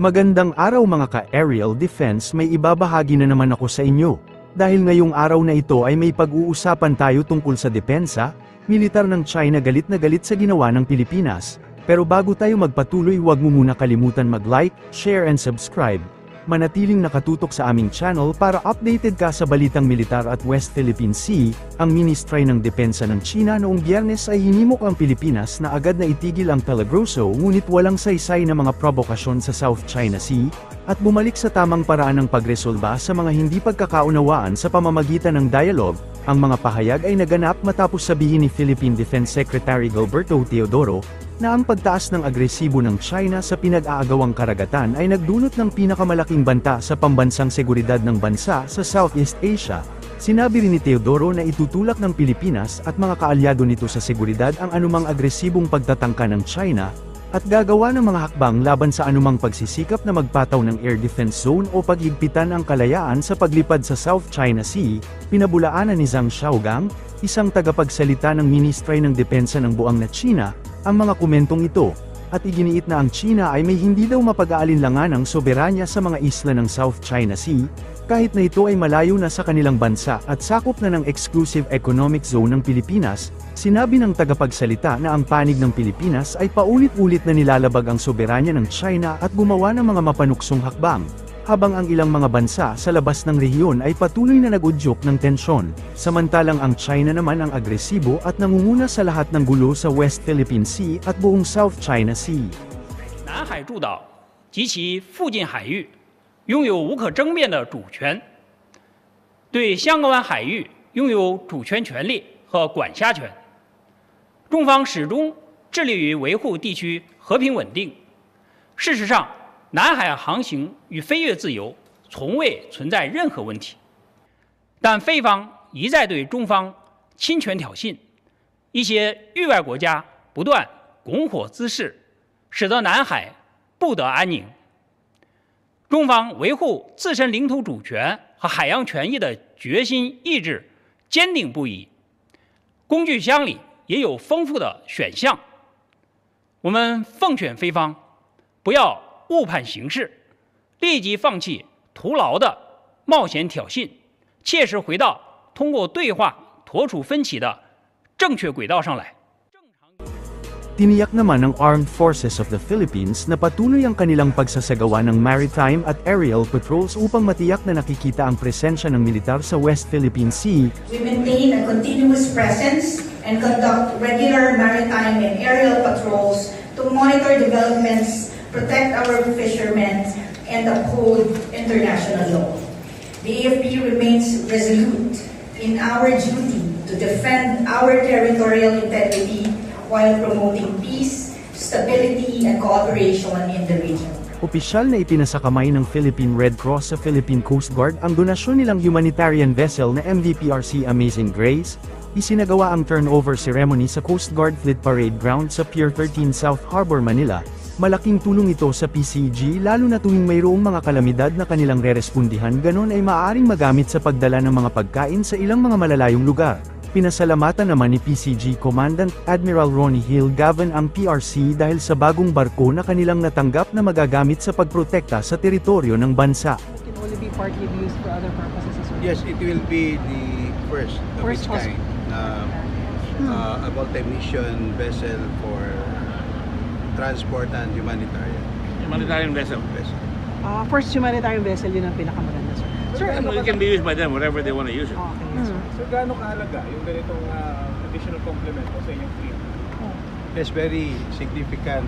Magandang araw mga ka-aerial defense, may ibabahagi na naman ako sa inyo. Dahil ngayong araw na ito ay may pag-uusapan tayo tungkol sa depensa, militar ng China galit na galit sa ginawa ng Pilipinas. Pero bago tayo magpatuloy, huwag mo muna kalimutan mag-like, share and subscribe. Manatiling nakatutok sa aming channel para updated ka sa balitang militar at West Philippine Sea. Ang Ministry ng Depensa ng China noong Biyernes ay hinimok ang Pilipinas na agad na itigil ang Pelagroso ngunit walang saysay na mga provokasyon sa South China Sea, at bumalik sa tamang paraan ng pagresolba sa mga hindi pagkakaunawaan sa pamamagitan ng dialogue. Ang mga pahayag ay naganap matapos sabihin ni Philippine Defense Secretary Gilberto Teodoro na ang pagtaas ng agresibo ng China sa pinag-aagawang karagatan ay nagdulot ng pinakamalaking banta sa pambansang seguridad ng bansa sa Southeast Asia. Sinabi rin ni Teodoro na itutulak ng Pilipinas at mga kaalyado nito sa seguridad ang anumang agresibong pagtatangka ng China, at gagawa ng mga hakbang laban sa anumang pagsisikap na magpataw ng air defense zone o paghigpitan ang kalayaan sa paglipad sa South China Sea. Pinabulaanan ni Zhang Xiaogang, isang tagapagsalita ng Ministry ng Depensa ng buang na China, ang mga komentong ito, at iginiit na ang China ay may hindi daw mapag-aalinlanganang soberanya sa mga isla ng South China Sea, kahit na ito ay malayo na sa kanilang bansa at sakop na ng exclusive economic zone ng Pilipinas. Sinabi ng tagapagsalita na ang panig ng Pilipinas ay paulit-ulit na nilalabag ang soberanya ng China at gumawa ng mga mapanuksong hakbang, habang ang ilang mga bansa sa labas ng rehiyon ay patuloy na nag-udyok ng tensyon. Samantalang ang China naman ang agresibo at nangunguna sa lahat ng gulo sa West Philippine Sea at buong South China Sea. 南海诸岛及其附近海域拥有无可争辩的主权，对香港湾海域拥有主权权利和管辖权。中方始终致力于维护地区和平稳定。事实上，南海航行与飞越自由从未存在任何问题，但菲方一再对中方侵权挑衅，一些域外国家不断拱火滋事，使得南海不得安宁。中方维护自身领土主权和海洋权益的决心意志坚定不移，工具箱里也有丰富的选项。我们奉劝菲方不要误判形势，立即放弃徒劳的冒险挑衅，切实回到通过对话妥处分歧的正确轨道上来。 Tiniyak naman ng Armed Forces of the Philippines na patuloy ang kanilang pagsasagawa ng maritime at aerial patrols upang matiyak na nakikita ang presensya ng militar sa West Philippine Sea. We maintain a continuous presence and conduct regular maritime and aerial patrols to monitor developments, protect our fishermen, and uphold international law. The AFP remains resolute in our duty to defend our territorial integrity while promoting peace, stability, and cooperation in the region. Opisyal na ipinasakamay ng Philippine Red Cross sa Philippine Coast Guard ang donasyon nilang humanitarian vessel na MV-PRC Amazing Grace. Isinagawa ang turnover ceremony sa Coast Guard Fleet Parade Ground sa Pier 13 South Harbor, Manila. Malaking tulong ito sa PCG lalo na tuwing mayroong mga kalamidad na kanilang rerespondihan, ganon ay maaaring magamit sa pagdala ng mga pagkain sa ilang mga malalayong lugar. Pinasalamatan naman ni PCG Commandant Admiral Ronnie Hill Gavin ang PRC dahil sa bagong barko na kanilang natanggap na magagamit sa pagprotekta sa teritoryo ng bansa. It can only be partly used for other purposes as well. Yes, it will be the first of its kind. A multi-mission vessel for transport and humanitarian. Humanitarian vessel. First humanitarian vessel, yun ang pinakamaganda, sir. Sir, It can be used by them whatever they want to use it. Okay, sir. So gaano kahalaga yung ganitong additional complement o sa inyong fleet? Yes, very significant.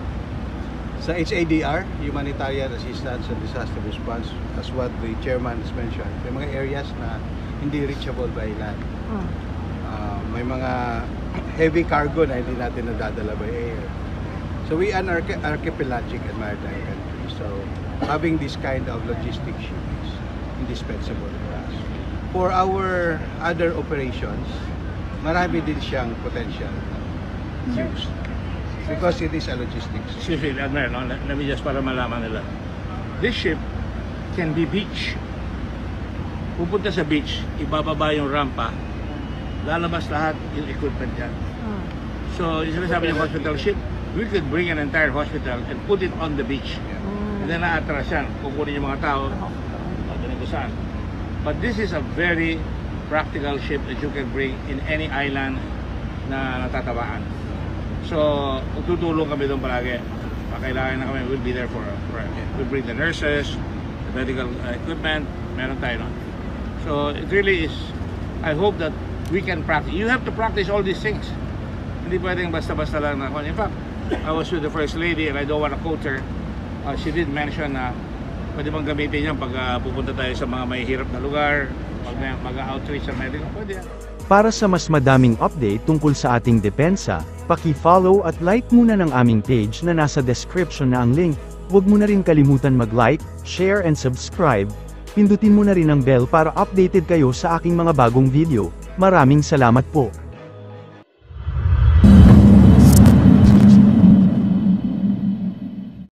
Sa HADR, Humanitarian Assistance and Disaster Response, as what the chairman has mentioned, may mga areas na hindi reachable by land. May mga heavy cargo na hindi natin nadadala by air. So we are an archipelagic and maritime country. So having this kind of logistic ship is indispensable for us. For our other operations, marami din siyang potential use because it is a logistics. Excuse me, Admiral, let me just para malaman nila. This ship can be beach. Pupunta sa beach, ibababa yung rampa, lalabas lahat yung equipment dyan. So, yung sinasabi ng hospital ship, we could bring an entire hospital and put it on the beach. Hindi na-atras yan. Kukunin yung mga tao, doon kung saan. But this is a very practical ship that you can bring in any island na natatabaan. So, tutulong kami doon palagi. Kailangan na kami, we'll be there for we'll bring the nurses, the medical equipment, meron tayo, no? So, it really is, I hope that we can practice. You have to practice all these things. Hindi pwedeng basta-basta lang na. In fact, I was with the First Lady and I don't want to quote her. She did mention na pwede bang gamitin yan pag pupunta tayo sa mga may hirap na lugar, pag mag-outreach sa medical, pwede yan. Para sa mas madaming update tungkol sa ating depensa, paki-follow at like muna ng aming page na nasa description na ang link. Huwag mo na rin kalimutan mag-like, share and subscribe. Pindutin mo na rin ang bell para updated kayo sa aking mga bagong video. Maraming salamat po.